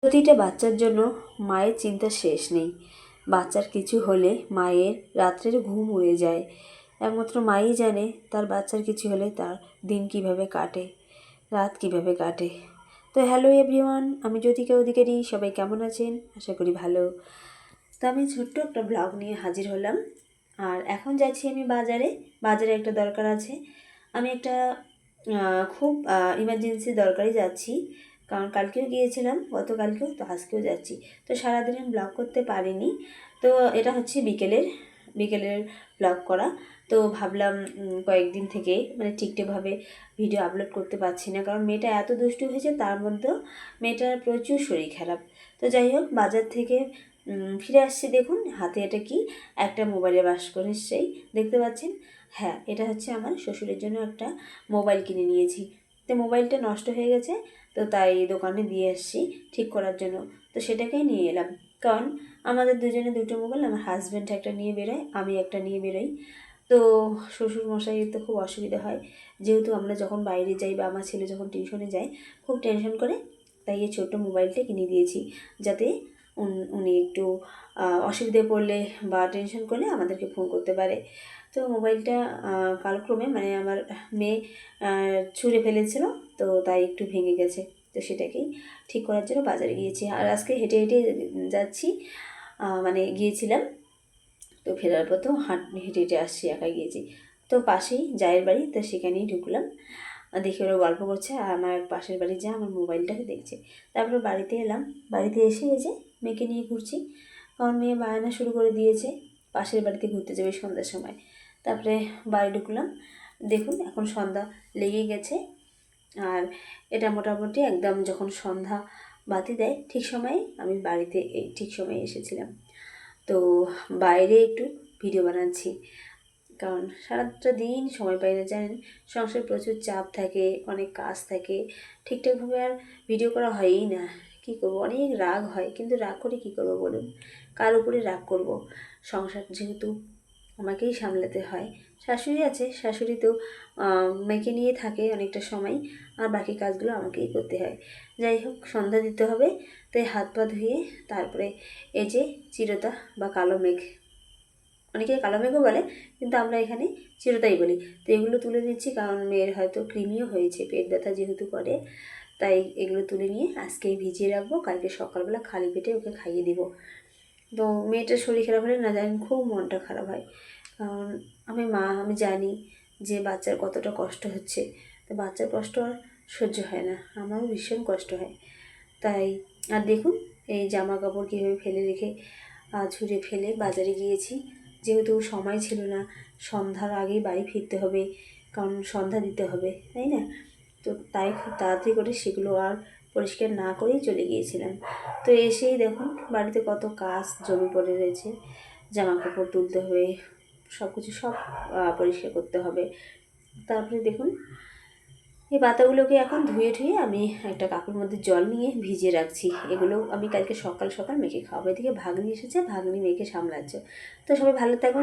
প্রতিটা বাচ্চার জন্য মায়ের চিন্তা শেষ নেই। বাচ্চার কিছু হলে মায়ের রাত্রের ঘুম উড়ে যায়। একমাত্র মাই জানে তার বাচ্চার কিছু হলে তার দিন কিভাবে কাটে, রাত কিভাবে কাটে। তো হ্যালো এভরিওয়ান, আমি জ্যোতিকা অধিকারী। সবাই কেমন আছেন? আশা করি ভালো। তো আমি ছোট্ট একটা ব্লগ নিয়ে হাজির হলাম। আর এখন যাচ্ছি আমি বাজারে একটা দরকার আছে। আমি একটা খুব ইমার্জেন্সি দরকারে যাচ্ছি, কারণ কালকেও গিয়েছিলাম, গতকালকেও, তো আজকেও যাচ্ছি। তো সারাদিন আমি ব্লগ করতে পারিনি। তো এটা হচ্ছে বিকেলের ব্লগ করা। তো ভাবলাম কয়েকদিন থেকে মানে ঠিকঠাকভাবে ভিডিও আপলোড করতে পারছি না, কারণ মেয়েটা এত দুষ্টু হয়েছে, তার মধ্যেও মেয়েটার প্রচুর শরীর খারাপ। তো যাই হোক, বাজার থেকে ফিরে আসছি। দেখুন হাতে এটা কি, একটা মোবাইলে বাস করে সেই দেখতে পাচ্ছেন। হ্যাঁ, এটা হচ্ছে আমার শ্বশুরের জন্য একটা মোবাইল কিনে নিয়েছি। তো মোবাইলটা নষ্ট হয়ে গেছে, তো তাই দোকানে দিয়ে এসেছি ঠিক করার জন্য। তো সেটাকেই নিয়ে এলাম, কারণ আমাদের দুজনে দুটো মোবাইল, আমার হাজব্যান্ড একটা নিয়ে বেরোয়, আমি একটা নিয়ে বেরোই। তো শ্বশুর মশাইয়ের তো খুব অসুবিধা হয়, যেহেতু আমরা যখন বাইরে যাই বা আমার ছেলে যখন টিউশনে যায় খুব টেনশন করে। তাই এই ছোট্ট মোবাইলটা কিনে দিয়েছি, যাতে উনি একটু অসুবিধায় পড়লে বা টেনশন করলে আমাদেরকে ফোন করতে পারে। তো মোবাইলটা কালক্রমে মানে আমার মেয়ে ছুঁড়ে ফেলেছিল, তো তাই একটু ভেঙে গেছে। তো সেটাকেই ঠিক করার জন্য বাজারে গিয়েছি। আর আজকে হেঁটে হেঁটে যাচ্ছি, মানে গিয়েছিলাম। তো ফেরার পথেও হেঁটে হেঁটে আসছি, একা গিয়েছি। তো পাশেই জায়ের বাড়ি, তো সেখানেই ঢুকলাম। দেখে ওরা গল্প করছে, আর আমার পাশের বাড়ি যা আমার মোবাইলটাকে দেখছে। তারপরে বাড়িতে এলাম, বাড়িতে এসে এই যে মেয়েকে নিয়ে ঘুরছি, কারণ মেয়ে বায়না শুরু করে দিয়েছে পাশের বাড়িতে ঘুরতে যাবে সন্ধ্যার সময়। তারপরে বাড়ি ঢুকলাম। দেখুন এখন সন্ধ্যা লেগেই গেছে, আর এটা মোটামুটি একদম যখন সন্ধ্যা বাতি দেয় ঠিক সময়ে আমি বাড়িতে এই ঠিক সময়ে এসেছিলাম। তো বাইরে একটু ভিডিও বানাচ্ছি, কারণ সারাটা দিন সময় পাই না, জানেন, সংসারে প্রচুর চাপ থাকে, অনেক কাজ থাকে, ঠিকঠাকভাবে আর ভিডিও করা হয়ই না। কী করবো, অনেক রাগ হয়, কিন্তু রাগ করে কী করবো বলুন, কার উপরে রাগ করব? সংসার যেহেতু আমাকেই সামলাতে হয়। শাশুড়ি আছে, শাশুড়ি তো মেয়েকে নিয়ে থাকে অনেকটা সময়, আর বাকি কাজগুলো আমাকেই করতে হয়। যাই হোক, সন্ধ্যা দিতে হবে, তাই হাত পা ধুয়ে তারপরে এই যে চিরতা বা কালো মেঘ, অনেকে কালো মেঘও বলে, কিন্তু আমরা এখানে চিরতাই বলি। তো এগুলো তুলে দিচ্ছি, কারণ মেয়ের হয়তো কৃমিও হয়েছে, পেট ব্যথা যেহেতু করে, তাই এগুলো তুলে নিয়ে আজকেই ভিজিয়ে রাখবো, কালকে সকালবেলা খালি পেটে ওকে খাইয়ে দিব। তো মেয়েটার শরীর খারাপ হলে না জানেন খুব মনটা খারাপ হয়, কারণ আমি মা, আমি জানি যে বাচ্চার কতটা কষ্ট হচ্ছে। তো বাচ্চার কষ্ট আর সহ্য হয় না, আমারও ভীষণ কষ্ট হয়। তাই আর দেখুন এই জামা কাপড় কীভাবে ফেলে রেখে ঝুড়ে ফেলে বাজারে গিয়েছি, যেহেতু সময় ছিল না, সন্ধ্যার আগেই বাড়ি ফিরতে হবে, কারণ সন্ধ্যা দিতে হবে, তাই না? তো তাই খুব তাড়াতাড়ি করে সেগুলো আর পরিষ্কার না করেই চলে গিয়েছিলাম। তো এসেই দেখুন বাড়িতে কত কাজ জমে পড়ে রয়েছে, জামা কাপড় তুলতে হবে, সব কিছু সব পরিষ্কার করতে হবে। তারপরে দেখুন এই পাতাগুলোকে এখন ধুয়ে ঠুয়ে আমি একটা কাপড়ের মধ্যে জল নিয়ে ভিজিয়ে রাখছি। এগুলো আমি কালকে সকাল সকাল মেয়েকে খাওয়াবো। এদিকে ভাগ্নি এসেছে, ভাগ্নি মেয়েকে সামলাচ্ছে। তো সবাই ভালো থাকবেন।